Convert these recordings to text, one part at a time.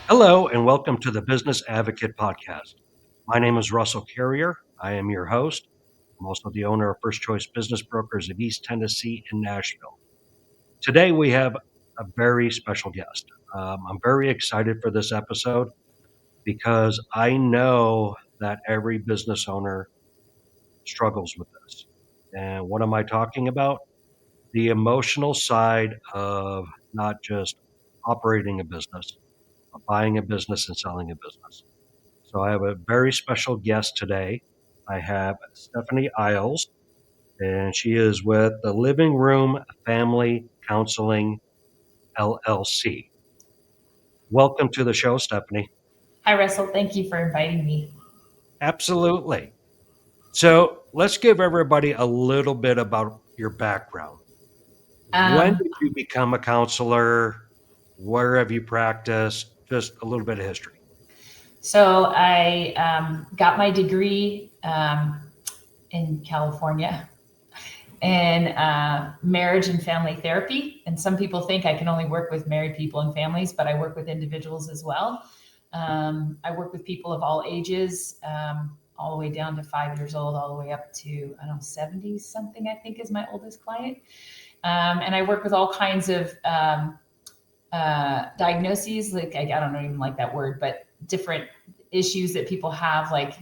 Hello, and welcome to the Business Advocate Podcast. My name is Russell Carrier. I am your host. I'm also the owner of First Choice Business Brokers of East Tennessee and Nashville. Today, we have a very special guest. I'm very excited for this episode because I know that every business owner struggles with this. And what am I talking about? The emotional side of not just operating a business, but buying a business and selling a business. So I have a very special guest today. I have Stephanie Iles, and she is with the Living Room Family Counseling LLC. Welcome to the show, Stephanie. Hi, Russell. Thank you for inviting me. Absolutely. So let's give everybody a little bit about your background. When Um, did you become a counselor? Where have you practiced? Just a little bit of history. so I got my degree in California in marriage and family therapy. And some people think I can only work with married people and families, but I work with individuals as well. I work with people of all ages, all the way down to 5 years old, all the way up to, I don't know, 70 something, I think is my oldest client. And I work with all kinds of diagnoses, like I don't even like that word, but different issues that people have, like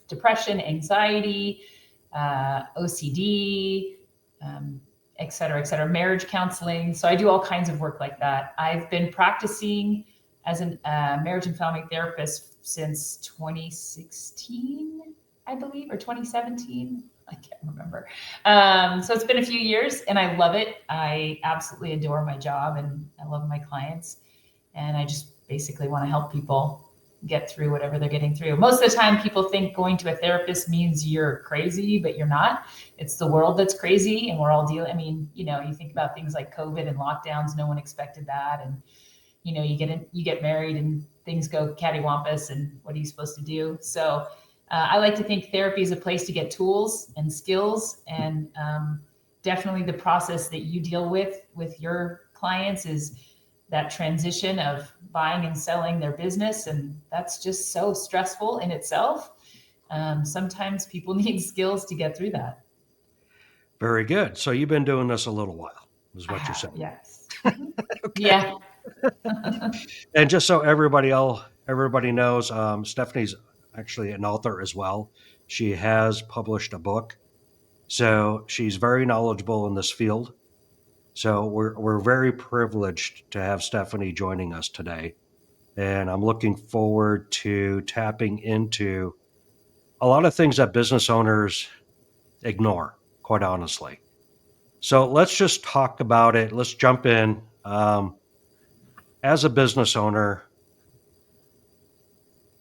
depression, anxiety, OCD, et cetera, marriage counseling. So I do all kinds of work like that. I've been practicing as a marriage and family therapist since 2016, I believe, or 2017. I can't remember. So it's been a few years and I love it. I absolutely adore my job and I love my clients. And I just basically want to help people get through whatever they're getting through. Most of the time, people think going to a therapist means you're crazy, but you're not. It's the world that's crazy and we're all dealing. I mean, you think about things like COVID and lockdowns, no one expected that. And, you get married and things go cattywampus and what are you supposed to do? So I like to think therapy is a place to get tools and skills, and definitely the process that you deal with your clients is that transition of buying and selling their business, and that's just so stressful in itself. Sometimes people need skills to get through that. Very good. So you've been doing this a little while, is I what you're have, saying. yes. Okay. Yeah. And just so everybody knows, Stephanie's actually an author as well. She has published a book, so she's very knowledgeable in this field. So we're very privileged to have Stephanie joining us today, and I'm looking forward to tapping into a lot of things that business owners ignore, quite honestly. So let's just talk about it. Let's jump in. As a business owner,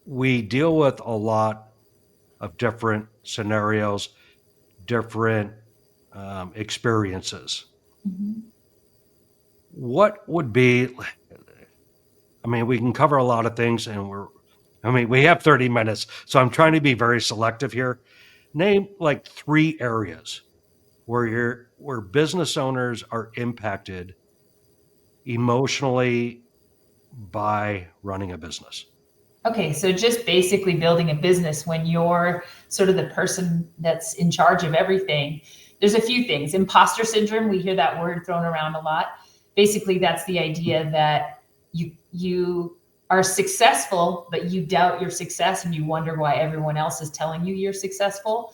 we deal with a lot of different scenarios, different experiences. Mhm. What would be, I mean, we can cover a lot of things we have 30 minutes, so I'm trying to be very selective here. Name like three areas where business owners are impacted emotionally by running a business. Okay, so just basically building a business when you're sort of the person that's in charge of everything. There's a few things. Imposter syndrome, we hear that word thrown around a lot. Basically, that's the idea that you are successful, but you doubt your success and you wonder why everyone else is telling you you're successful.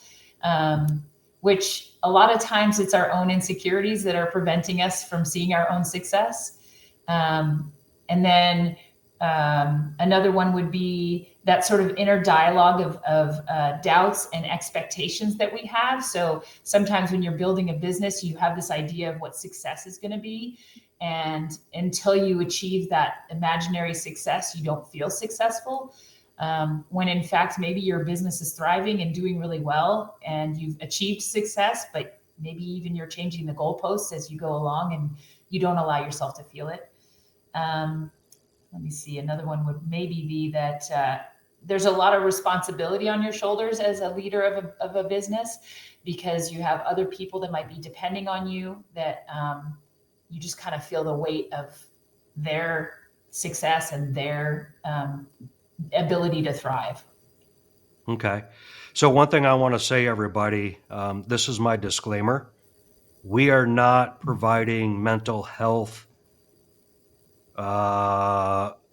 Which a lot of times it's our own insecurities that are preventing us from seeing our own success. And then another one would be that sort of inner dialogue of doubts and expectations that we have. So sometimes when you're building a business, you have this idea of what success is going to be. And until you achieve that imaginary success, you don't feel successful. When in fact, maybe your business is thriving and doing really well and you've achieved success, but maybe even you're changing the goalposts as you go along and you don't allow yourself to feel it. Um, Let me see. Another one would maybe be that there's a lot of responsibility on your shoulders as a leader of a business because you have other people that might be depending on you that you just kind of feel the weight of their success and their ability to thrive. Okay. So one thing I want to say, everybody, this is my disclaimer. We are not providing mental health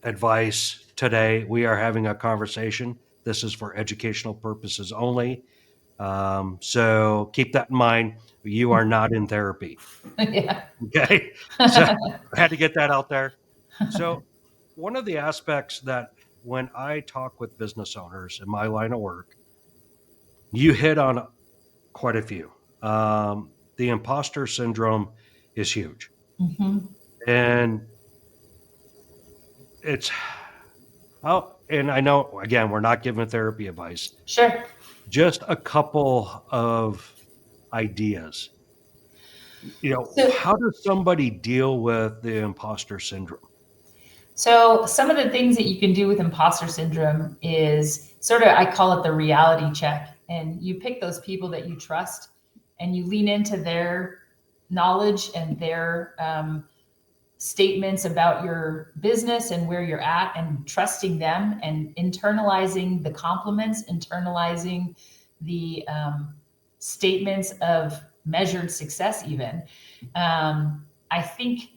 advice today. We are having a conversation. This is for educational purposes only. So keep that in mind. You are not in therapy. Yeah. Okay. So I had to get that out there. So one of the aspects that when I talk with business owners in my line of work, you hit on quite a few. The imposter syndrome is huge. Hmm. And it's how, and I know, again, we're not giving therapy advice, Sure. just a couple of ideas. So, How does somebody deal with the imposter syndrome? so some of the things that you can do with imposter syndrome is sort of, I call it the reality check. And you pick those people that you trust and you lean into their knowledge and their statements about your business and where you're at, and trusting them and internalizing the compliments, internalizing the statements of measured success, even. I think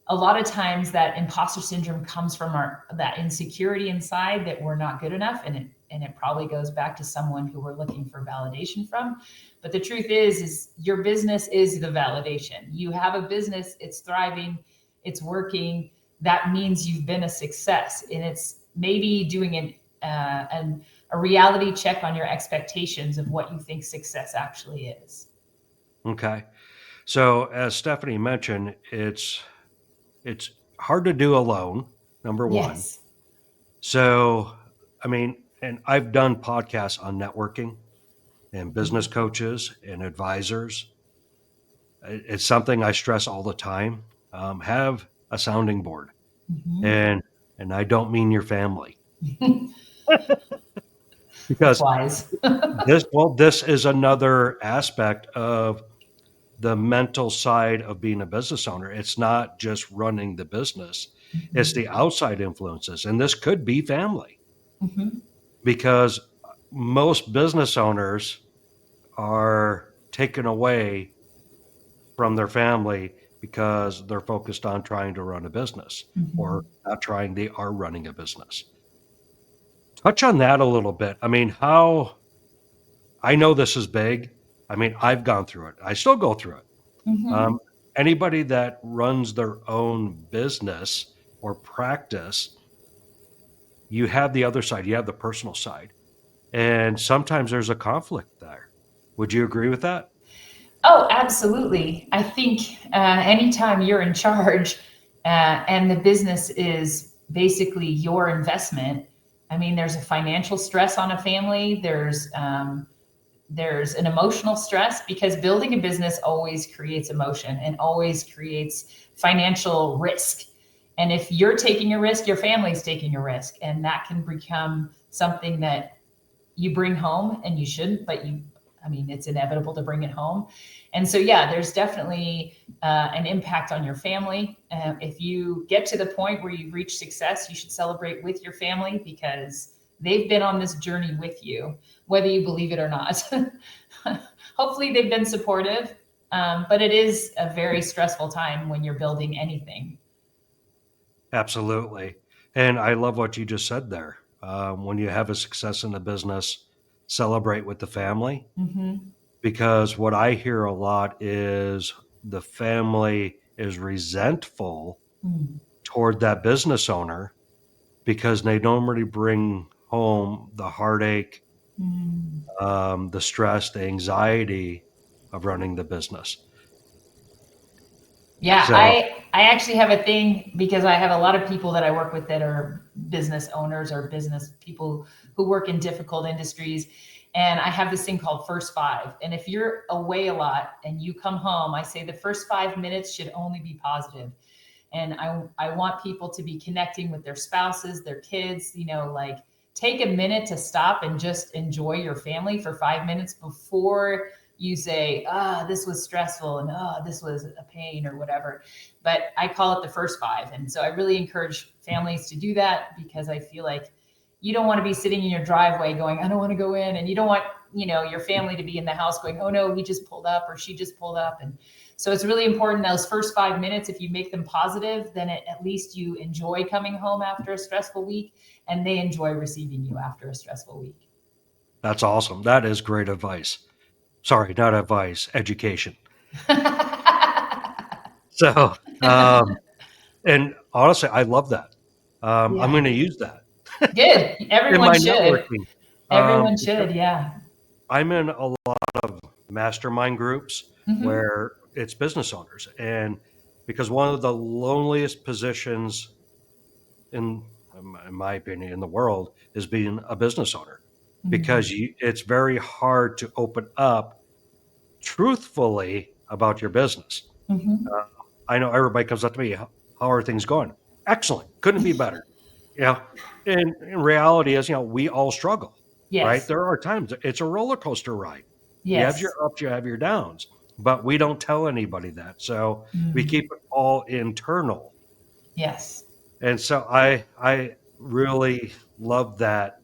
a lot of times that imposter syndrome comes from that insecurity inside that we're not good enough, and it probably goes back to someone who we're looking for validation from. But the truth is your business is the validation. You have a business, it's thriving, it's working. That means you've been a success, and it's maybe doing a reality check on your expectations of what you think success actually is. Okay. So as Stephanie mentioned, it's hard to do alone, number one. Yes. So, I mean, and I've done podcasts on networking and business coaches and advisors. It's something I stress all the time. Have a sounding board, Mhm. and I don't mean your family, That's because wise. this is another aspect of the mental side of being a business owner. It's not just running the business; it's Mhm. the outside influences, and this could be family, Mhm. because most business owners are taken away from their family because they're focused on trying to run a business, or Mhm. not trying, they are running a business. Touch on that a little bit. I mean, how, I know this is big. I mean, I've gone through it. I still go through it. Mhm. Um, Anybody that runs their own business or practice, you have the other side, you have the personal side. And sometimes there's a conflict there. Would you agree with that? Oh, absolutely. I think anytime you're in charge and the business is basically your investment, I mean, there's a financial stress on a family. There's an emotional stress, because building a business always creates emotion and always creates financial risk. And if you're taking a risk, your family's taking a risk, and that can become something that you bring home, and you shouldn't, but I mean, it's inevitable to bring it home. And so, yeah, there's definitely an impact on your family. If you get to the point where you've reached success, you should celebrate with your family, because they've been on this journey with you, whether you believe it or not. Hopefully, they've been supportive, but it is a very stressful time when you're building anything. Absolutely. And I love what you just said there. When you have a success in the business, celebrate with the family. Hmm. Because what I hear a lot is the family is resentful Mm. toward that business owner because they normally bring home the heartache, Mm. the stress, the anxiety of running the business. Yeah, So, I actually have a thing, because I have a lot of people that I work with that are business owners or business people who work in difficult industries. And I have this thing called first five. And if you're away a lot and you come home, I say the first 5 minutes should only be positive. And I want people to be connecting with their spouses, their kids, like take a minute to stop and just enjoy your family for 5 minutes before you say, this was stressful and this was a pain or whatever. But I call it the first five. And so I really encourage families to do that because I feel like you don't want to be sitting in your driveway going, I don't want to go in. And you don't want, your family to be in the house going, oh no, he just pulled up or she just pulled up. And so it's really important those first 5 minutes, if you make them positive, then at least you enjoy coming home after a stressful week and they enjoy receiving you after a stressful week. That's awesome. That is great advice. Sorry, not advice, education. So, and honestly, I love that. I'm Yeah. going to use that Good. in Everyone my should. networking. Everyone Because should. Yeah. I'm in a lot of mastermind groups Mm-hmm. where it's business owners, and because one of the loneliest positions in my opinion, in the world is being a business owner because it's very hard to open up truthfully about your business. Mm-hmm. Uh, I know everybody comes up to me, how are things going? Excellent. Couldn't be better. You know, and in reality is, we all struggle, right? Yes. There are times it's a roller coaster ride. You have your Yes. ups, you have your downs, but we don't tell anybody that. So we Mm. keep it all internal. Yes. And so I really love that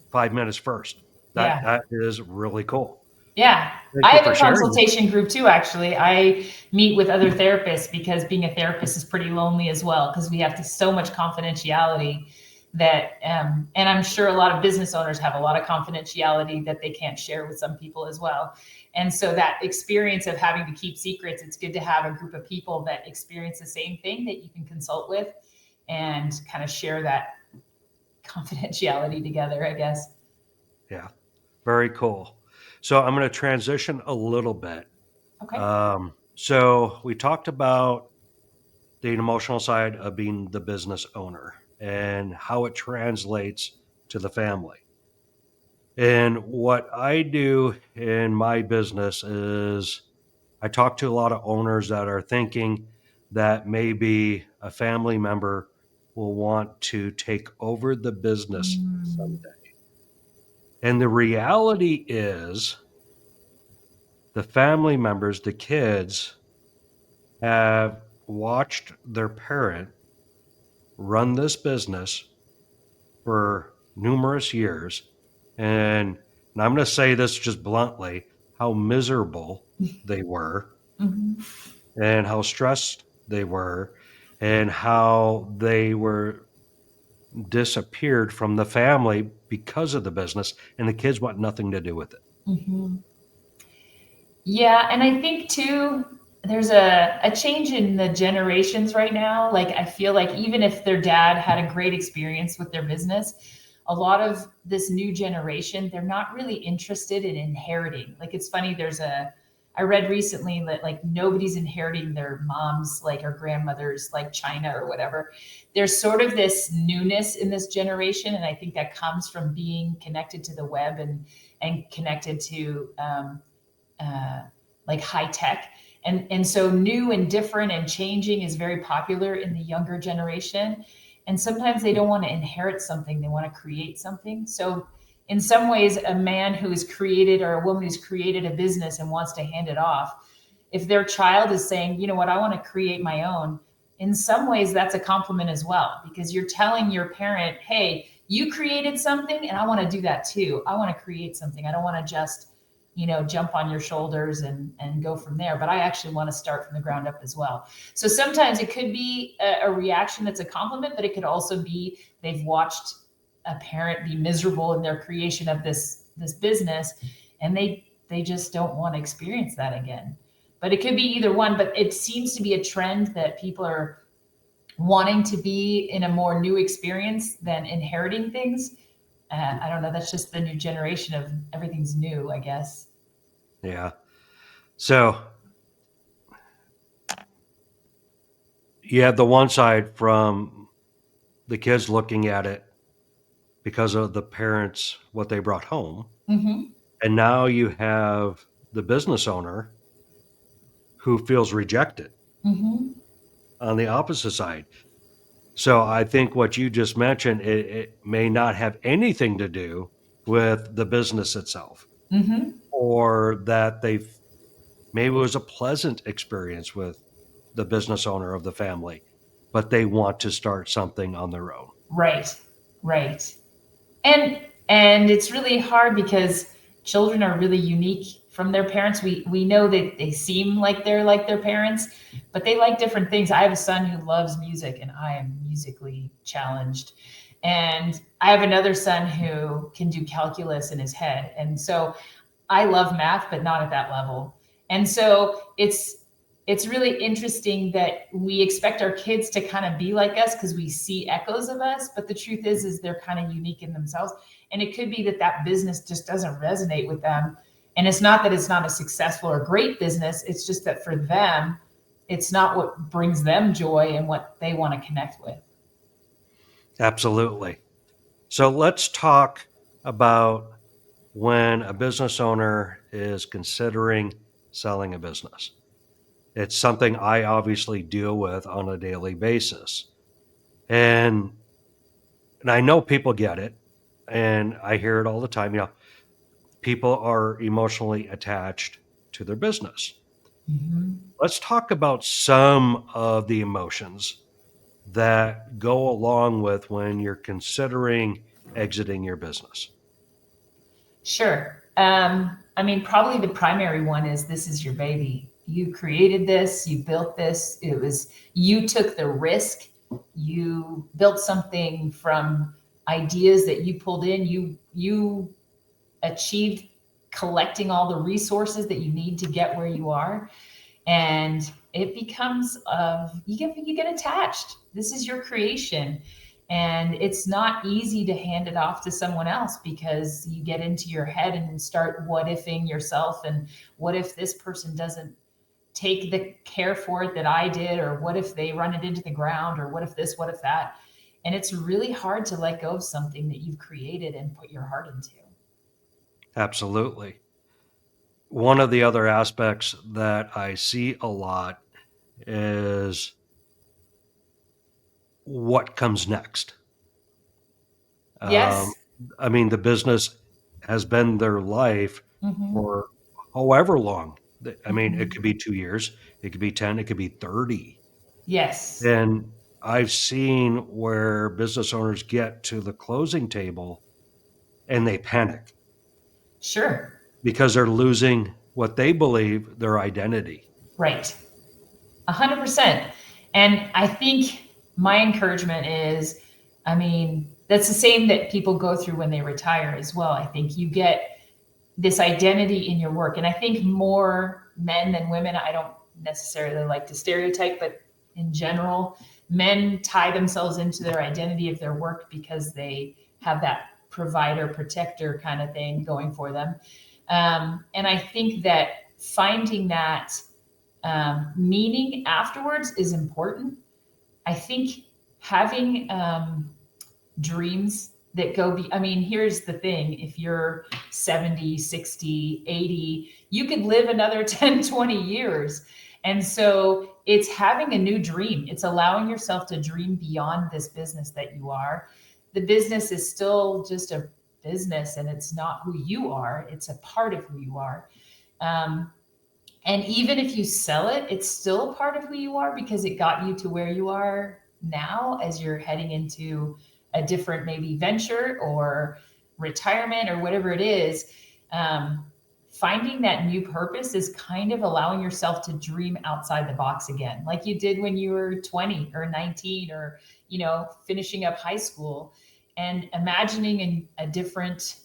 5 minutes first. That Yeah. that is really cool. Yeah. Thank I you have for a sharing that. consultation group too, actually. I meet with other therapists because being a therapist is pretty lonely as well because we have so much confidentiality that, and I'm sure a lot of business owners have a lot of confidentiality that they can't share with some people as well. And so that experience of having to keep secrets, it's good to have a group of people that experience the same thing that you can consult with and kind of share that confidentiality together, I guess. Yeah, very cool. So I'm going to transition a little bit. Okay. So we talked about the emotional side of being the business owner and how it translates to the family. And what I do in my business is I talk to a lot of owners that are thinking that maybe a family member will want to take over the business Mm. someday. And the reality is the family members, the kids, have watched their parent run this business for numerous years. And I'm going to say this just bluntly, how miserable they were Mhm. and how stressed they were and how they were disappeared from the family because of the business, and the kids want nothing to do with it. Mhm. Yeah, and I think too, there's a change in the generations right now. Like I feel like even if their dad had a great experience with their business, a lot of this new generation, they're not really interested in inheriting. Like it's funny, I read recently that like nobody's inheriting their mom's like or grandmother's like China or whatever. There's sort of this newness in this generation, and I think that comes from being connected to the web and connected to uh, like high tech. And so new and different and changing is very popular in the younger generation. And sometimes they don't want to inherit something, they want to create something. So in some ways, a man who has created or a woman who's created a business and wants to hand it off, if their child is saying, you know what, I want to create my own, in some ways that's a compliment as well, because you're telling your parent, hey, you created something and I want to do that too. I want to create something. I don't want to just jump on your shoulders and go from there. But I actually want to start from the ground up as well. So sometimes it could be a reaction that's a compliment, but it could also be they've watched a parent be miserable in their creation of this business, and they just don't want to experience that again. But it could be either one. But it seems to be a trend that people are wanting to be in a more new experience than inheriting things. I don't know. That's just the new generation of everything's new, I guess. Yeah. So you have the one side from the kids looking at it because of the parents, what they brought home. Mm-hmm. And now you have the business owner who feels rejected Mm-hmm. on the opposite side. So I think what you just mentioned, it may not have anything to do with the business itself. Mm-hmm. or that they've maybe it was a pleasant experience with the business owner of the family, but they want to start something on their own. Right, right. And it's really hard because children are really unique from their parents. We know that they seem like they're like their parents, but they like different things. I have a son who loves music, and I am musically challenged. And I have another son who can do calculus in his head. And so I love math, but not at that level. And so it's really interesting that we expect our kids to kind of be like us because we see echoes of us, but the truth is they're kind of unique in themselves. And it could be that that business just doesn't resonate with them. And it's not that it's not a successful or great business, it's just that for them, it's not what brings them joy and what they want to connect with. Absolutely. So let's talk about when a business owner is considering selling a business. It's something I obviously deal with on a daily basis. And and I know people get it, and I hear it all the time. People are emotionally attached to their business. Mhm. Let's talk about some of the emotions that go along with when you're considering exiting your business. Sure. I mean, probably the primary one is this is your baby. You created this, you built this. It was you took the risk. You built something from ideas that you pulled in. You achieved collecting all the resources that you need to get where you are, and it becomes you get attached. This is your creation, and it's not easy to hand it off to someone else because you get into your head and start what ifing yourself, and what if this person doesn't take the care for it that I did, or what if they run it into the ground, or what if this, what if that. And it's really hard to let go of something that you've created and put your heart into. Absolutely. One of the other aspects that I see a lot is what comes next. Um, Yes. I mean, the business has been their life Hmm. for however long. I mean, it Hmm. could be 2 years, it could be 10, it could be 30. Yes. And I've seen where business owners get to the closing table and they panic Sure. because they're losing what they believe their identity. Right. 100%. And I think my encouragement is, I mean, that's the same that people go through when they retire as well. I think you get this identity in your work. And I think more men than women, I don't necessarily like to stereotype, but in general, men tie themselves into their identity of their work because they have that provider, protector kind of thing going for them. And I think that finding that meaning afterwards is important. I think having dreams that go be I mean, here's the thing, if you're 70, 60, 80, you could live another 10, 20 years. And so it's having a new dream. It's allowing yourself to dream beyond this business that you are. The business is still just a business, and it's not who you are. It's a part of who you are. Um, and even if you sell it, it's still a part of who you are because it got you to where you are now as you're heading into a different maybe venture or retirement or whatever it is. Um, Finding that new purpose is kind of allowing yourself to dream outside the box again, like you did when you were 20 or 19, or finishing up high school, and imagining a different.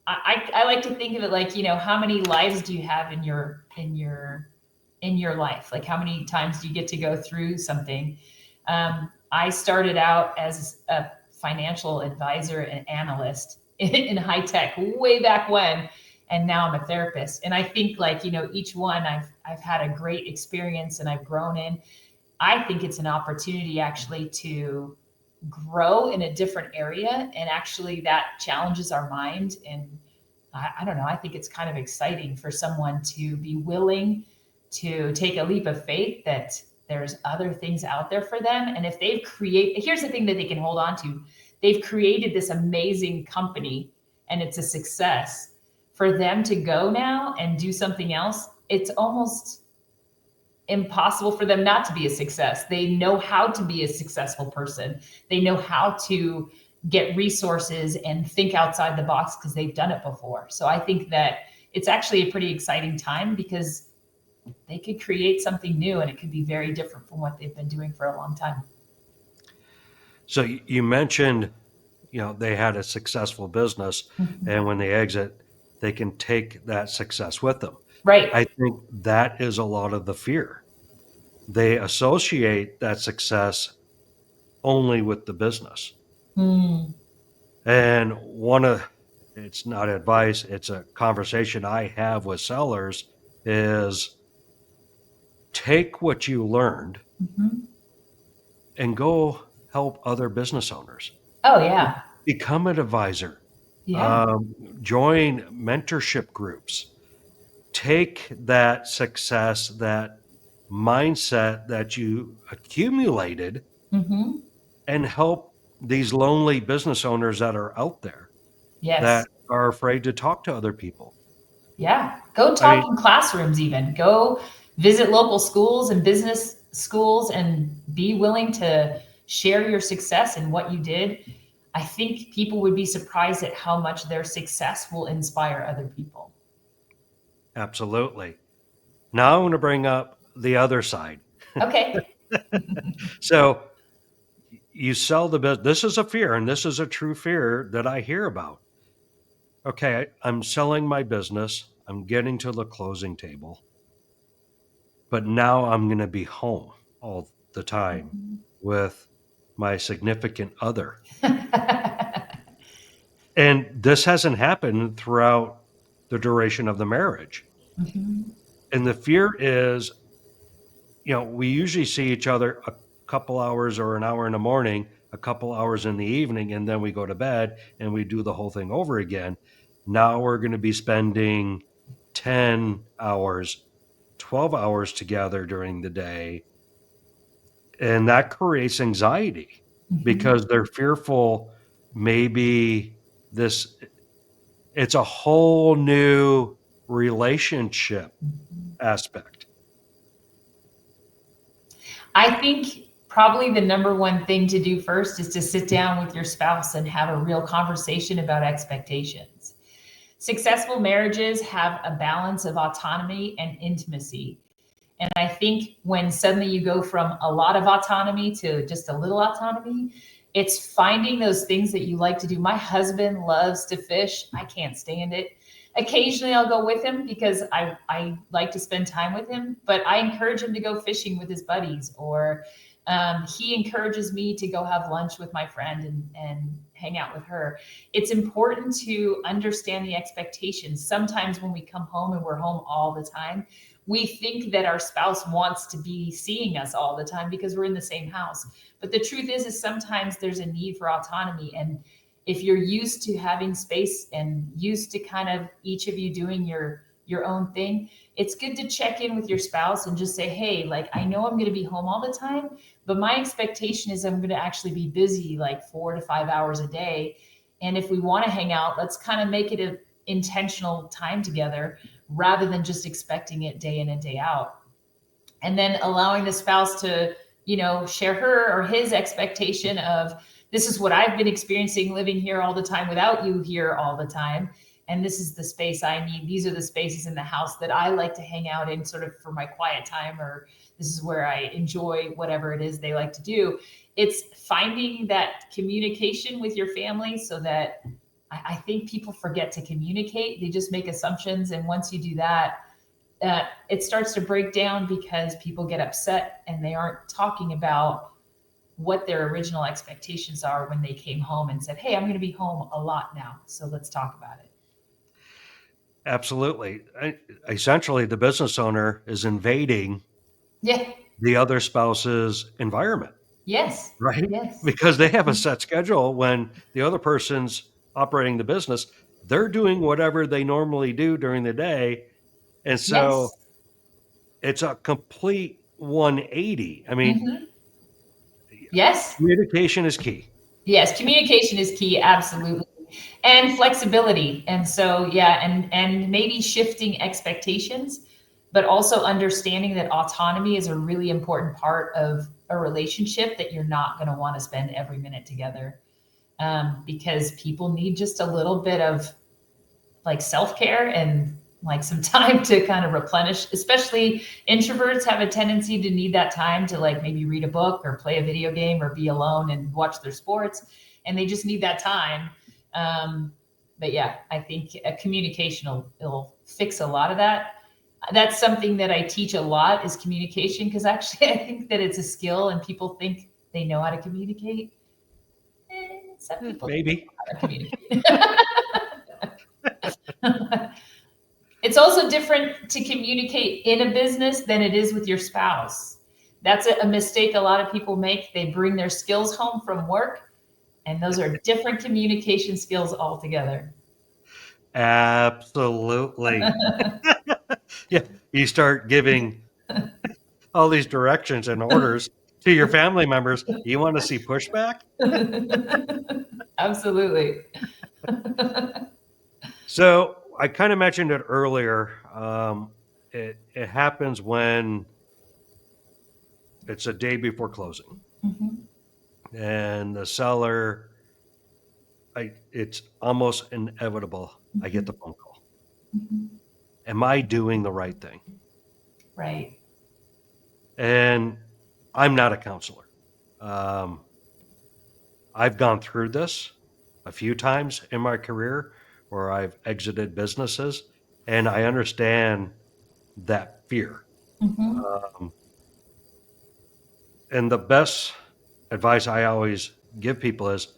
I like to think of it like, how many lives do you have in your life? Like, how many times do you get to go through something? I started out as a financial advisor and analyst in high tech way back when, and now I'm a therapist. And I think, like, each one I've had a great experience and I've grown in. I think it's an opportunity actually to grow in a different area, and actually that challenges our mind. And I don't know, I think it's kind of exciting for someone to be willing to take a leap of faith that there's other things out there for them. And if they've created, here's the thing that they can hold on to, they've created this amazing company and it's a success. for them to go now and do something else, it's almost impossible for them not to be a success. They know how to be a successful person. They know how to get resources and think outside the box because they've done it before. So I think that it's actually a pretty exciting time because they could create something new and it could be very different from what they've been doing for a long time. So you mentioned, they had a successful business, Mhm. and when they exit, they can take that success with them. Right. I think that is a lot of the fear. They associate that success only with the business. Mm. And it's not advice, it's a conversation I have with sellers is take what you learned Mhm. and go help other business owners. Oh Be- yeah. Become an advisor. Yeah. Um, Join mentorship groups. Take that success, that mindset that you accumulated, Mhm. and help these lonely business owners that are out there Yes. that are afraid to talk to other people. Yeah. Go I talk mean, in classrooms even. Go visit local schools and business schools and be willing to share your success and what you did. I think people would be surprised at how much their success will inspire other people. absolutely. Now I want to bring up the other side. Okay. So you sell the business. This is a fear, and this is a true fear that I hear about. Okay, I'm selling my business. I'm getting to the closing table, but now I'm going to be home all the time Mhm. with my significant other. And this hasn't happened throughout the duration of the marriage. Mhm. And the fear is, we usually see each other a couple hours or an hour in the morning, a couple hours in the evening, and then we go to bed and we do the whole thing over again. Now we're going to be spending 10 hours, 12 hours together during the day. And that creates anxiety Mhm. because they're fearful maybe this it's a whole new relationship Mhm. aspect. I think probably the number one thing to do first is to sit down with your spouse and have a real conversation about expectations. Successful marriages have a balance of autonomy and intimacy. And I think when suddenly you go from a lot of autonomy to just a little autonomy, it's finding those things that you like to do. My husband loves to fish. I can't stand it. Occasionally I'll go with him because I like to spend time with him, but I encourage him to go fishing with his buddies, or he encourages me to go have lunch with my friend and hang out with her. It's important to understand the expectations. Sometimes when we come home and we're home all the time, we think that our spouse wants to be seeing us all the time because we're in the same house. But the truth is sometimes there's a need for autonomy. And if you're used to having space and used to kind of each of you doing your own thing, it's good to check in with your spouse and just say, hey, like, I know I'm going to be home all the time, but my expectation is I'm going to actually be busy like 4 to 5 hours a day. And if we want to hang out, let's kind of make it an intentional time together rather than just expecting it day in and day out. And then allowing the spouse to, share her or his expectation of, this is what I've been experiencing living here all the time without you here all the time. And this is the space I need. These are the spaces in the house that I like to hang out in sort of for my quiet time, or this is where I enjoy whatever it is they like to do. It's finding that communication with your family so that I think people forget to communicate. They just make assumptions. And once you do that, it starts to break down because people get upset and they aren't talking about what their original expectations are when they came home and said, hey, I'm going to be home a lot now. So let's talk about it. Absolutely. Essentially, the business owner is invading Yeah. the other spouse's environment, Yes. right? Yes. Because they have a set schedule when the other person's operating the business. They're doing whatever they normally do during the day. And so Yes. it's a complete 180. I mean, Hmm. Yes. communication is key. Yes. Communication is key. Absolutely. And flexibility. And so, yeah, and maybe shifting expectations, but also understanding that autonomy is a really important part of a relationship, that you're not going to want to spend every minute together, because people need just a little bit of like self-care and like some time to kind of replenish. Especially introverts have a tendency to need that time to like maybe read a book or play a video game or be alone and watch their sports, and they just need that time. But yeah, I think a communication will fix a lot of that. That's something that I teach a lot, is communication, because actually I think that it's a skill and people think they know how to communicate. Some people don't know Maybe. how to communicate. It's also different to communicate in a business than it is with your spouse. That's a mistake a lot of people make. They bring their skills home from work, and those are different communication skills altogether. Absolutely. Yeah. You start giving all these directions and orders to your family members. You want to see pushback? Absolutely. So I kind of mentioned it earlier. It happens when it's a day before closing, Mhm. and the seller, it's almost inevitable. I get the Mhm. phone call. Mhm. Am I doing the right thing? Right. And I'm not a counselor. Um, I've gone through this a few times in my career where I've exited businesses, and I understand that fear. Mhm. Um, and the best advice I always give people is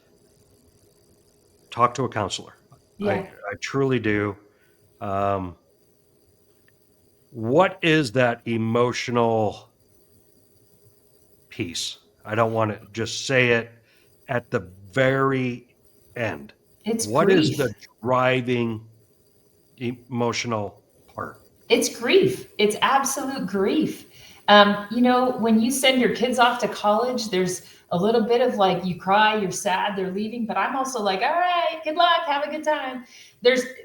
talk to a counselor. Yeah. I truly do. Um, what is that emotional piece? I don't want to just say it at the very end. It's What is the grief. driving emotional part? It's grief. It's absolute grief. When you send your kids off to college, there's a little bit of like, you cry, you're sad, they're leaving. But I'm also like, all right, good luck, have a good time.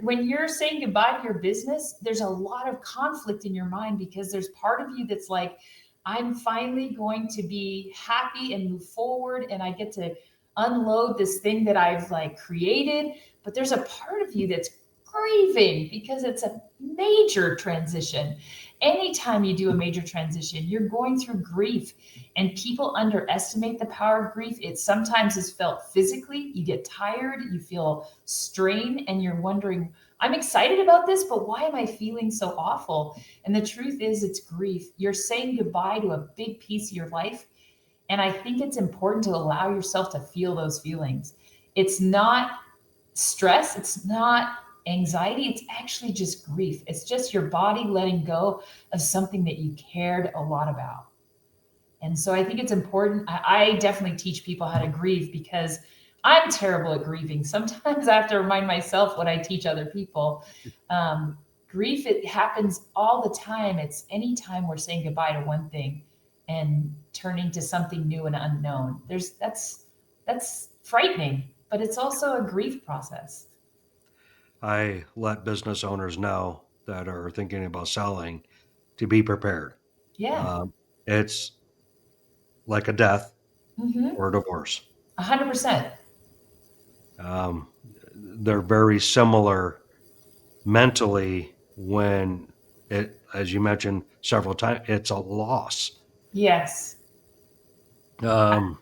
When you're saying goodbye to your business, there's a lot of conflict in your mind, because there's part of you that's like, I'm finally going to be happy and move forward, and I get to unload this thing that I've like created. But there's a part of you that's grieving, because it's a major transition. Anytime you do a major transition, you're going through grief, and people underestimate the power of grief. It sometimes is felt physically. You get tired, you feel strain, and you're wondering, I'm excited about this, but why am I feeling so awful? And the truth is, it's grief. You're saying goodbye to a big piece of your life. And I think it's important to allow yourself to feel those feelings. It's not stress, it's not anxiety, it's actually just grief. It's just your body letting go of something that you cared a lot about. And so I think it's important. I definitely teach people how to grieve, because I'm terrible at grieving. Sometimes I have to remind myself what I teach other people. Grief, it happens all the time. It's anytime we're saying goodbye to one thing and turning to something new and unknown. That's frightening, but it's also a grief process. I let business owners know that are thinking about selling to be prepared. Yeah. Um, it's like a death Mm-hmm. or a divorce. 100%. Um, they're very similar mentally when as you mentioned several times, it's a loss. Yes. Um,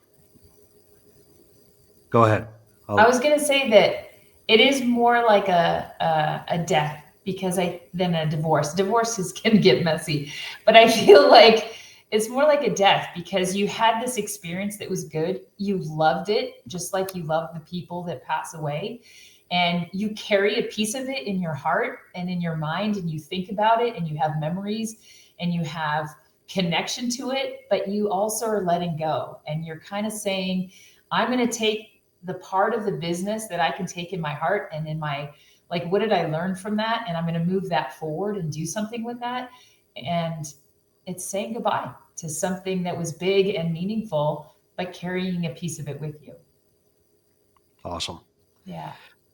go ahead. I I'll, was gonna say that it is more like a death, because I than a divorce. Divorces can get messy, but I feel like it's more like a death, because you had this experience that was good. You loved it, just like you love the people that pass away, and you carry a piece of it in your heart and in your mind, and you think about it, and you have memories, and you have connection to it. But you also are letting go, and you're kind of saying, I'm going to take the part of the business that I can take in my heart and in my, like, what did I learn from that? And I'm going to move that forward and do something with that. And it's saying goodbye to something that was big and meaningful, but carrying a piece of it with you. awesome. Yeah.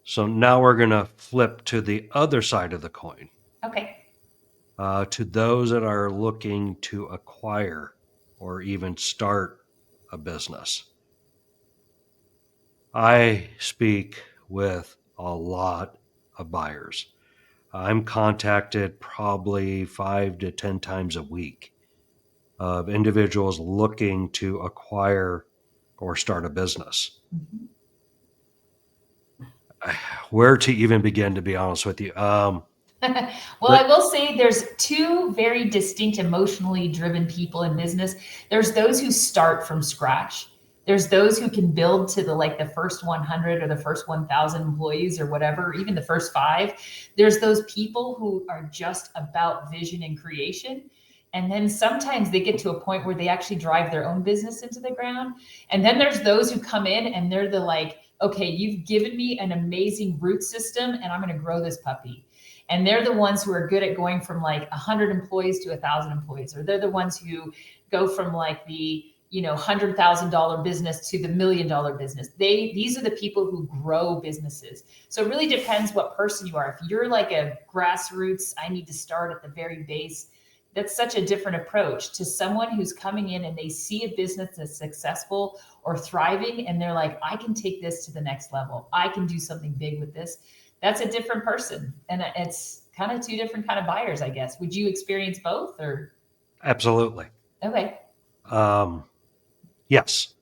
So now we're going to flip to the other side of the coin, Okay. to those that are looking to acquire or even start a business. I speak with a lot of buyers. I'm contacted probably 5 to 10 times a week of individuals looking to acquire or start a business. Mhm. Where to even begin, to be honest with you? Well, I But will say there's two very distinct emotionally driven people in business. There's those who start from scratch. There's those who can build to the first 100 or the first 1,000 employees or whatever, even the first five. There's those people who are just about vision and creation. And then sometimes they get to a point where they actually drive their own business into the ground. And then there's those who come in and they're okay, you've given me an amazing root system and I'm going to grow this puppy. And they're the ones who are good at going from 100 employees to 1,000 employees, or they're the ones who go from the $100,000 business to the $1,000,000 business. These are the people who grow businesses. So it really depends what person you are. If you're like a grassroots, I need to start at the very base, that's such a different approach to someone who's coming in and they see a business that's successful or thriving and they're like, I can take this to the next level, I can do something big with this. That's a different person, and it's kind of two different kind of buyers, I guess. Would you experience both, or? absolutely. Okay. Um, yes,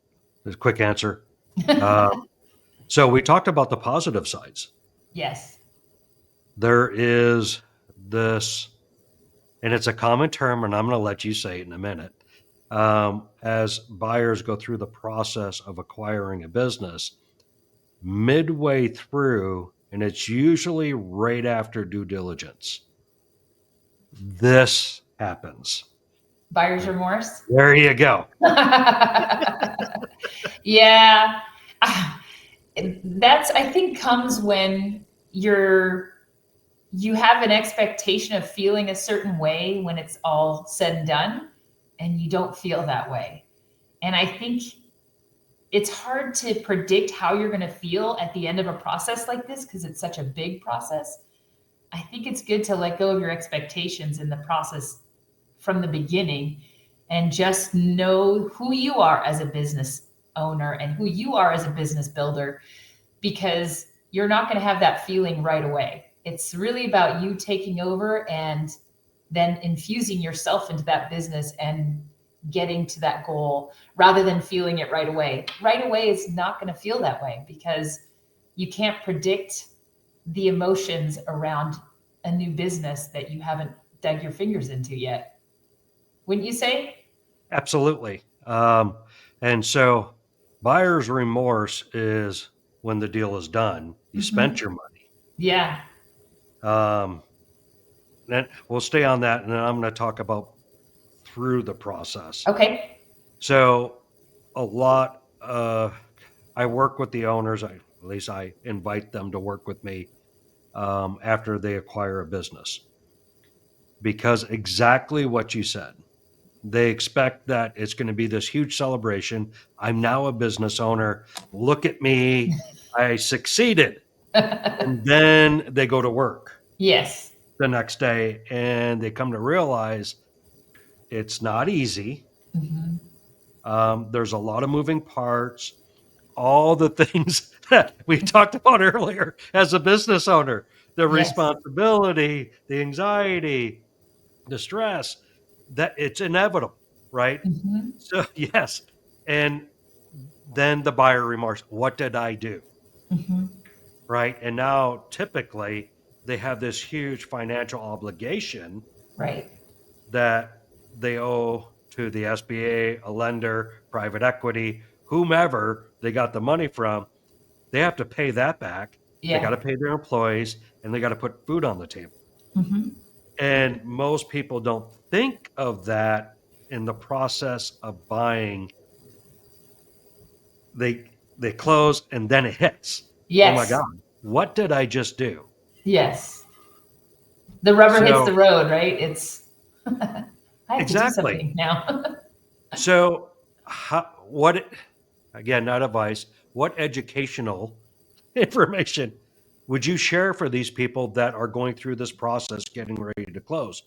is a quick answer. Uh, so we talked about the positive sides. Yes. There is this, and it's a common term, and I'm going to let you say it in a minute. As buyers go through the process of acquiring a business, midway through, and it's usually right after due diligence, this happens. Buyer's remorse. There you go. Yeah. That's, I think, comes when you have an expectation of feeling a certain way when it's all said and done, and you don't feel that way. And I think it's hard to predict how you're going to feel at the end of a process like this because it's such a big process. I think it's good to let go of your expectations in the process from the beginning and just know who you are as a business owner and who you are as a business builder, because you're not going to have that feeling right away. It's really about you taking over and then infusing yourself into that business and getting to that goal rather than feeling it right away. Right away is not going to feel that way because you can't predict the emotions around a new business that you haven't dug your fingers into yet. Wouldn't you say? Absolutely. And so buyer's remorse is when the deal is done, you Mm-hmm. spent your money. Yeah. Um, then we'll stay on that, and then I'm going to talk about through the process. Okay. So a lot, I work with the owners. At least I invite them to work with me after they acquire a business, because exactly what you said. They expect that it's going to be this huge celebration. I'm now a business owner. Look at me. I succeeded. And then they go to work Yes. the next day and they come to realize it's not easy. Mm-hmm. There's a lot of moving parts, all the things that we talked about earlier as a business owner, the Yes. responsibility, the anxiety, the stress, that it's inevitable, right? Mm-hmm. So, yes. And then the buyer remarks, what did I do? Mm-hmm. Right. And now typically they have this huge financial obligation Right. that they owe to the SBA, a lender, private equity, whomever they got the money from. They have to pay that back. They got Yeah. to pay their employees and they got to put food on the table. Mm-hmm. And most people don't think of that in the process of buying. They close and then it hits. Oh my Yes. God, what did I just do? Yes. The rubber hits So the road, right? It's I have to do exactly. something now. So what, again, not advice, what educational information Would you share for these people that are going through this process, getting ready to close,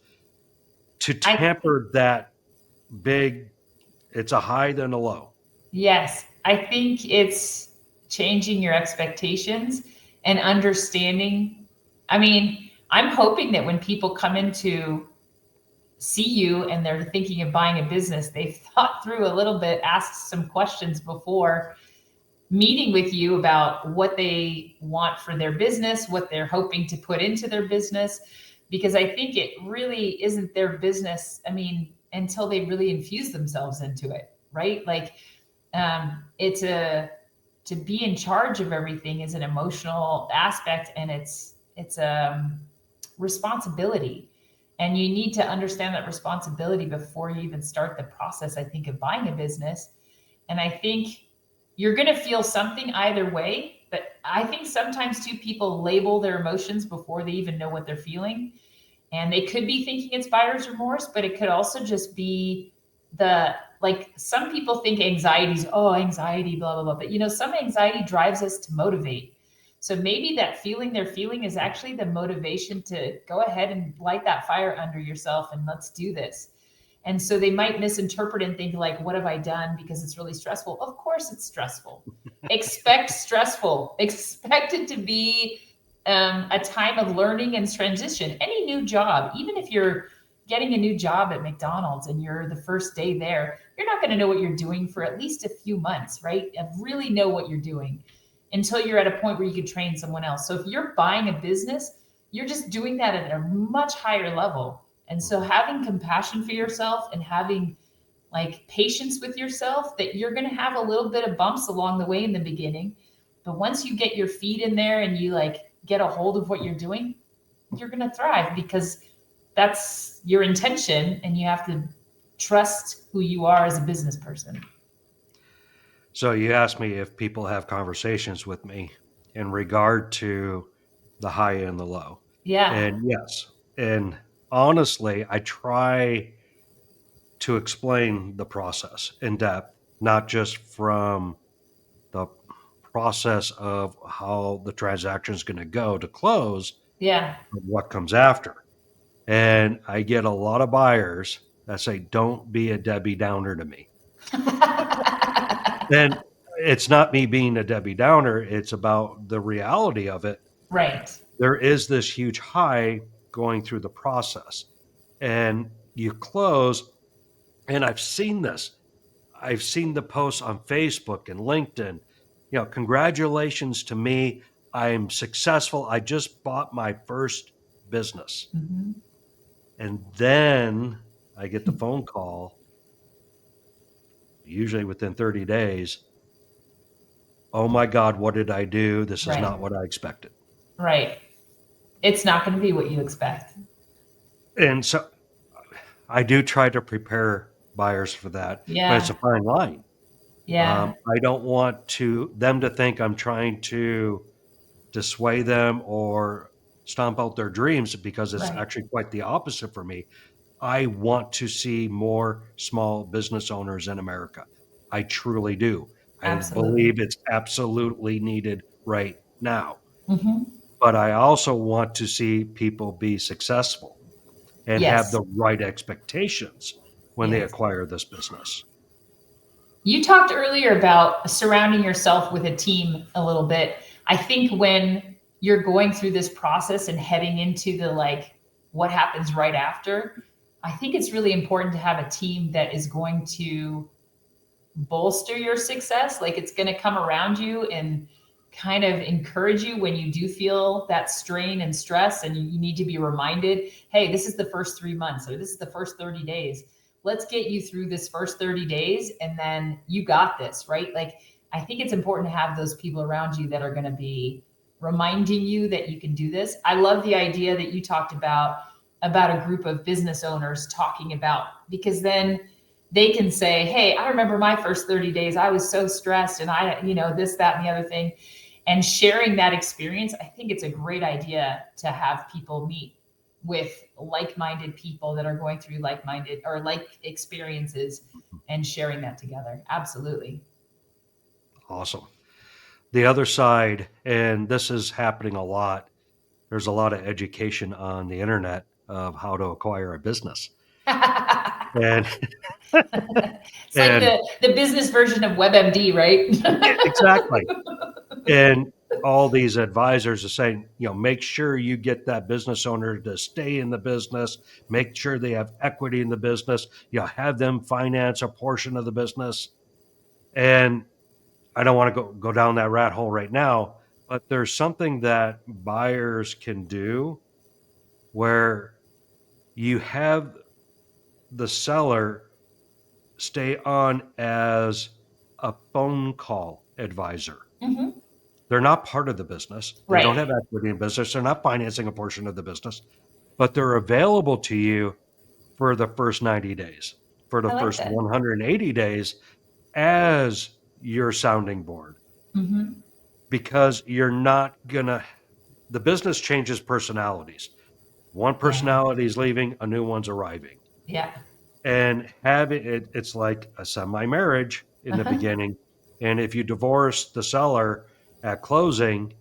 to I temper that big, it's a high then a low? Yes, I think it's changing your expectations and understanding. I mean, I'm hoping that when people come in to see you and they're thinking of buying a business, they've thought through a little bit, asked some questions before meeting with you about what they want for their business, what they're hoping to put into their business, because I think it really isn't their business. I mean, until they really infuse themselves into it, right? Like, it's a to be in charge of everything is an emotional aspect, and it's responsibility, and you need to understand that responsibility before you even start the process, I think, of buying a business. And I think you're going to feel something either way, but I think sometimes too people label their emotions before they even know what they're feeling, and they could be thinking it's buyer's remorse, but it could also just be the like some people think anxiety's anxiety, blah blah blah. But some anxiety drives us to motivate. So maybe that feeling they're feeling is actually the motivation to go ahead and light that fire under yourself and let's do this. And so they might misinterpret and think like, what have I done? Because it's really stressful. Of course it's stressful. Expect stressful. Expect it to be a time of learning and transition. Any new job, even if you're getting a new job at McDonald's and you're the first day there, you're not going to know what you're doing for at least a few months, right? And really know what you're doing until you're at a point where you could train someone else. So if you're buying a business, you're just doing that at a much higher level. And so having compassion for yourself and having like patience with yourself, that you're going to have a little bit of bumps along the way in the beginning. But once you get your feet in there and you like get a hold of what you're doing, you're going to thrive because that's your intention, and you have to trust who you are as a business person. So you asked me if people have conversations with me in regard to the high and the low. Yeah. And yes, and honestly, I try to explain the process in depth, not just from the process of how the transaction is going to go to close, Yeah. but what comes after. And I get a lot of buyers that say, don't be a Debbie Downer to me. And it's not me being a Debbie Downer, it's about the reality of it. Right. There is this huge high going through the process, and you close. And I've seen this. I've seen the posts on Facebook and LinkedIn. Congratulations to me. I'm successful. I just bought my first business. Mm-hmm. And then I get the phone call, usually within 30 days. Oh my God, what did I do? This is Right. not what I expected. Right. It's not going to be what you expect. And so I do try to prepare buyers for that, but it's Yeah. a fine line. Yeah. I don't want them to think I'm trying to dissuade them or stomp out their dreams, because it's Right. actually quite the opposite for me. I want to see more small business owners in America. I truly do. I Absolutely. believe it's absolutely needed right now. Mm-hmm. But I also want to see people be successful and have Yes. the right expectations when they Yes. acquire this business. You talked earlier about surrounding yourself with a team a little bit. I think when you're going through this process and heading into the like what happens right after, I think it's really important to have a team that is going to bolster your success. Like it's going to come around you and kind of encourage you when you do feel that strain and stress, and you need to be reminded, hey, this is the first 3 months or this is the first 30 days. Let's get you through this first 30 days and then you got this, right? Like I think it's important to have those people around you that are going to be reminding you that you can do this. I love the idea that you talked about a group of business owners talking about, because then they can say, hey, I remember my first 30 days, I was so stressed and this, that, and the other thing. And sharing that experience, I think it's a great idea to have people meet with like-minded people that are going through like-minded or like experiences and sharing that together. Absolutely. Awesome. The other side, and this is happening a lot, there's a lot of education on the internet of how to acquire a business. And It's like and the business version of WebMD, right? exactly. And all these advisors are saying, make sure you get that business owner to stay in the business, make sure they have equity in the business, have them finance a portion of the business. And I don't want to go down that rat hole right now, but there's something that buyers can do where you have the seller stay on as a phone call advisor. Mhm. They're not part of the business. They don't Right. have equity in business. They're not financing a portion of the business, but they're available to you for the first 90 days, for the I like first that. 180 days as your sounding board, Mhm. because you're not gonna, the business changes personalities. One Yeah. personality is leaving, a new one's arriving. Yeah. And having it's like a semi-marriage in the Uh-huh. beginning. And if you divorce the seller at closing,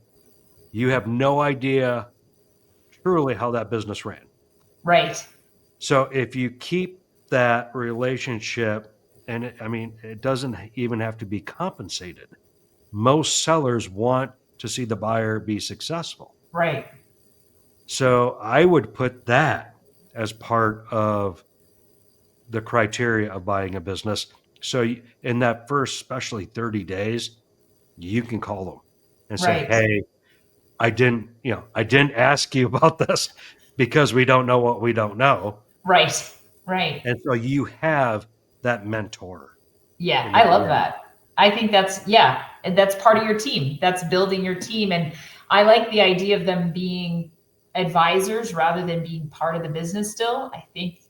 you have no idea truly how that business ran. Right. So if you keep that relationship, and it doesn't even have to be compensated. Most sellers want to see the buyer be successful. Right. So I would put that as part of the criteria of buying a business. So in that first, especially 30 days, you can call them and say, Right. "Hey, I didn't ask you about this because we don't know what we don't know." Right. Right. And so you have that mentor Yeah, in the I love beginning. that. I think that's yeah, and that's part of your team. That's building your team, and I like the idea of them being advisors rather than being part of the business still. I think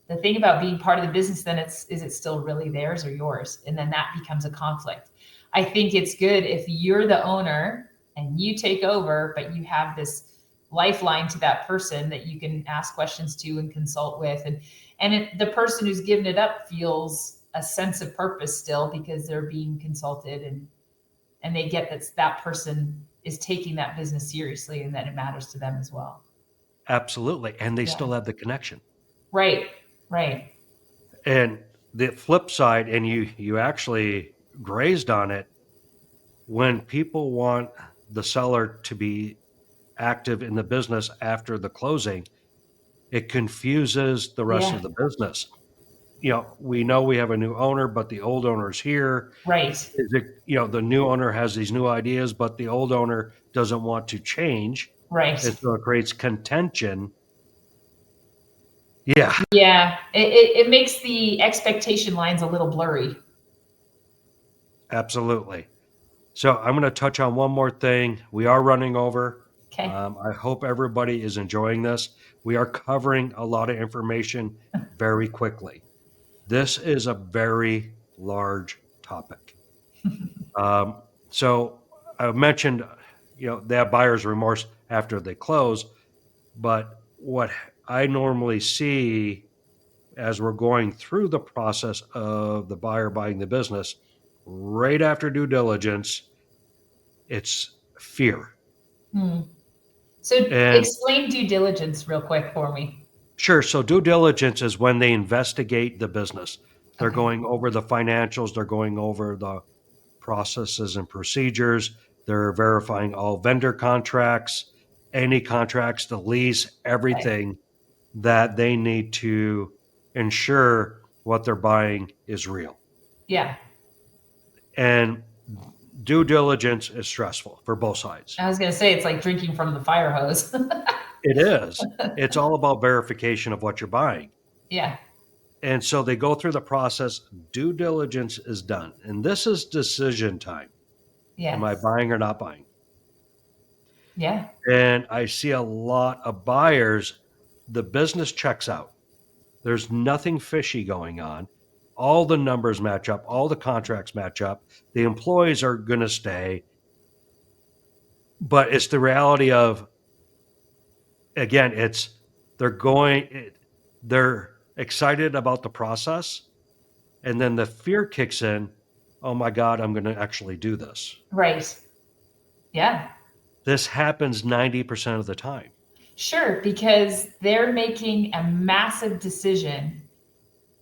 the thing about being part of the business then it's is it still really theirs or yours? And then that becomes a conflict. I think it's good if you're the owner and you take over, but you have this lifeline to that person that you can ask questions to and consult with, and the person who's given it up feels a sense of purpose still because they're being consulted, and they get that that person is taking that business seriously and that it matters to them as well. Absolutely. And they Yeah. still have the connection. Right. Right. And the flip side, and you actually grazed on it, when people want the seller to be active in the business after the closing, it confuses the rest Yeah. of the business. We know we have a new owner, but the old owner's here. Right. Is it, the new owner has these new ideas, but the old owner doesn't want to change. Right. And so it creates contention. Yeah, Yeah. It makes the expectation lines a little blurry. absolutely. So I'm going to touch on one more thing. We are running over. Okay. I hope everybody is enjoying this. We are covering a lot of information very quickly. This is a very large topic. Um, so I mentioned, they have buyer's remorse after they close, but what I normally see as we're going through the process of the buyer buying the business, right after due diligence, it's fear. Hmm. So And explain due diligence real quick for me. sure, so due diligence is when they investigate the business. They're Okay. going over the financials, they're going over the processes and procedures, they're verifying all vendor contracts, any contracts, the lease, Okay. everything that they need to ensure what they're buying is real. Yeah. And due diligence is stressful for both sides. I was gonna say it's like drinking from the fire hose. It is. It's all about verification of what you're buying. Yeah. And so they go through the process. Due diligence is done. And this is decision time. Am I Yes. buying or not buying? Yeah. And I see a lot of buyers, the business checks out. There's nothing fishy going on. All the numbers match up, all the contracts match up. The employees are going to stay. But it's the reality of, again, they're going, they're excited about the process. And then the fear kicks in. oh my God, I'm going to actually do this. Right. Yeah. This happens 90% of the time. Sure, because they're making a massive decision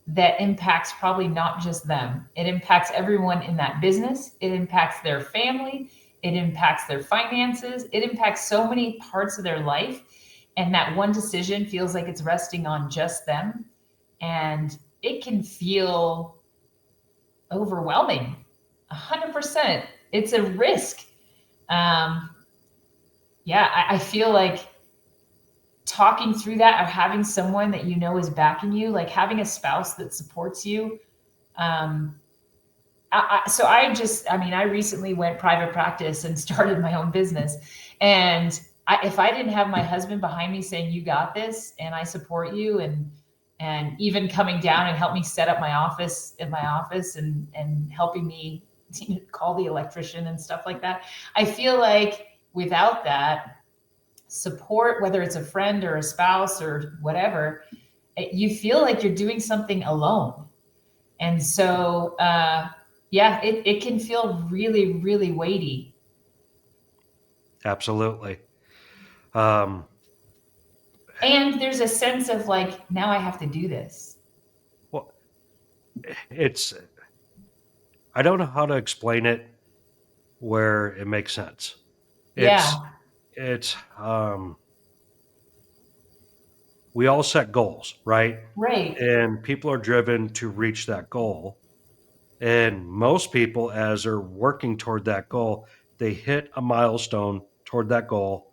that impacts probably not just them. It impacts everyone in that business. It impacts their family. It impacts their finances. It impacts so many parts of their life. And that one decision feels like it's resting on just them. And it can feel overwhelming. 100%. It's a risk. Um, yeah, I feel like talking through that or having someone that you know is backing you, like having a spouse that supports you. Um, I recently went private practice and started my own business. And if I didn't have my husband behind me saying, you got this, and I support you, and even coming down and help me set up my office and helping me call the electrician and stuff like that. I feel like without that support, whether it's a friend or a spouse or whatever, you feel like you're doing something alone. And so, yeah, it can feel really, really weighty. Absolutely. Um, And there's a sense of like, now I have to do this. well, it's, I don't know how to explain it where it makes sense. It's, Yeah, it's, we all set goals, right? right. And people are driven to reach that goal. And most people, as they're working toward that goal, they hit a milestone toward that goal,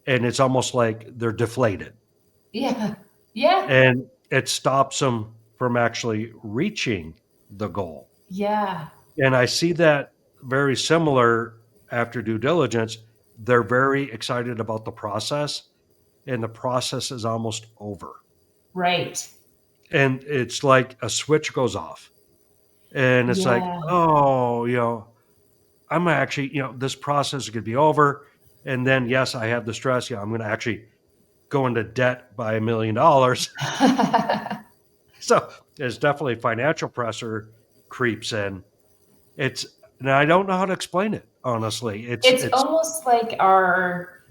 and it's almost like they're deflated. Yeah, yeah, And it stops them from actually reaching the goal. yeah, And I see that very similar after due diligence. They're very excited about the process, and the process is almost over. right. And it's like a switch goes off. And it's like, Yeah. oh, I'm actually, this process is going to be over. And then, yes, I have the stress. Yeah, I'm going to actually go into debt by $1 million. So there's definitely financial pressure creeps in. It's, and I don't know how to explain it, honestly. It's almost like our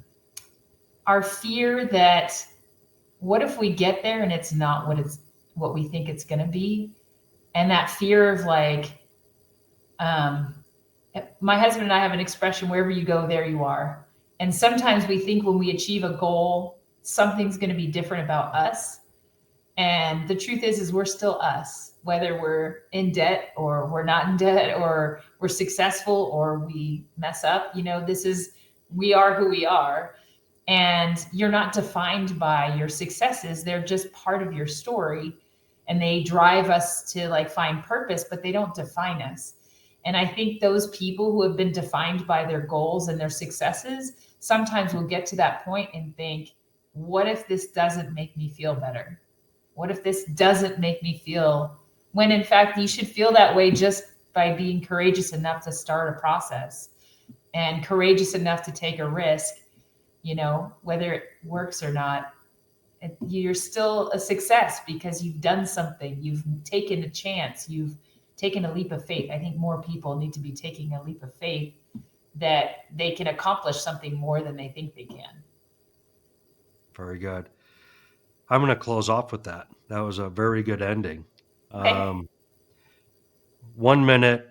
fear that what if we get there and it's not what we think it's going to be, and that fear of like, um, my husband and I have an expression: wherever you go, there you are. And sometimes we think when we achieve a goal, something's going to be different about us. And the truth is we're still us, whether we're in debt or we're not in debt, or we're successful or we mess up. We are who we are. And you're not defined by your successes. They're just part of your story. And they drive us to like find purpose, but they don't define us. And I think those people who have been defined by their goals and their successes sometimes will get to that point and think, what if this doesn't make me feel better? What if this doesn't make me feel, when in fact you should feel that way just by being courageous enough to start a process and courageous enough to take a risk, whether it works or not, you're still a success because you've done something, you've taken a chance, you've taken a leap of faith. I think more people need to be taking a leap of faith that they can accomplish something more than they think they can. very good. I'm going to close off with that. That was a very good ending. Okay. Um, 1 minute,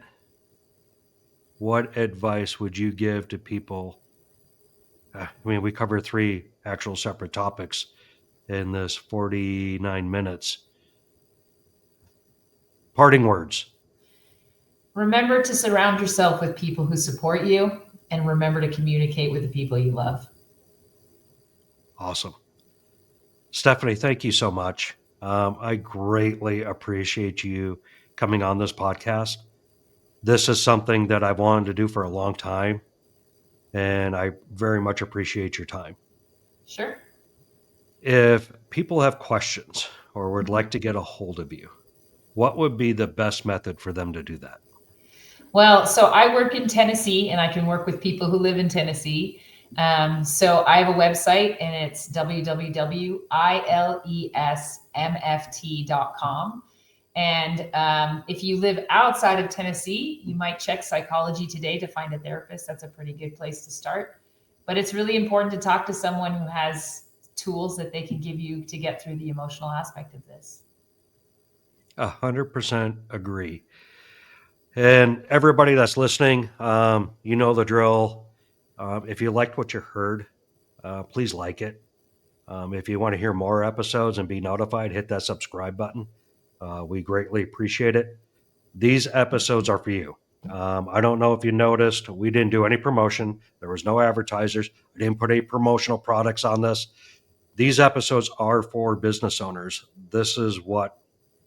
what advice would you give to people? I mean, we covered three actual separate topics in this 49 minutes. Parting words. Remember to surround yourself with people who support you, and remember to communicate with the people you love. Awesome. Stephanie, thank you so much. I greatly appreciate you coming on this podcast. This is something that I've wanted to do for a long time, and I very much appreciate your time. Sure. If people have questions or would like to get a hold of you, what would be the best method for them to do that? Well, so I work in Tennessee and I can work with people who live in Tennessee. So I have a website and it's www.ilesmft.com. And if you live outside of Tennessee, you might check Psychology Today to find a therapist. That's a pretty good place to start. But it's really important to talk to someone who has tools that they can give you to get through the emotional aspect of this. 100% agree. And everybody that's listening, you know the drill. If you liked what you heard, please like it. If you want to hear more episodes and be notified, hit that subscribe button. We greatly appreciate it. These episodes are for you. I don't know if you noticed, we didn't do any promotion. There was no advertisers. I didn't put any promotional products on this. These episodes are for business owners. This is what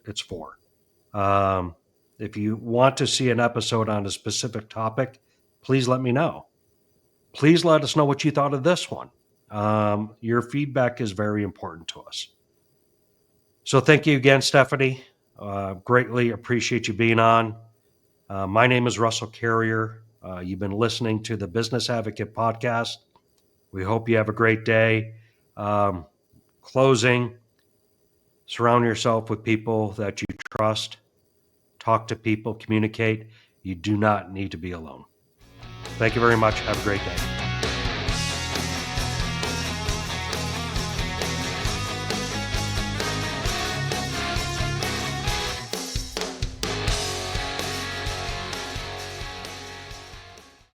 it's for. Um, if you want to see an episode on a specific topic, please let me know. Please let us know what you thought of this one. Your feedback is very important to us. So thank you again, Stephanie. Greatly appreciate you being on. My name is Russell Carrier. You've been listening to the Business Advocate Podcast. We hope you have a great day. Closing, surround yourself with people that you trust. Talk to people, communicate. You do not need to be alone. Thank you very much. Have a great day.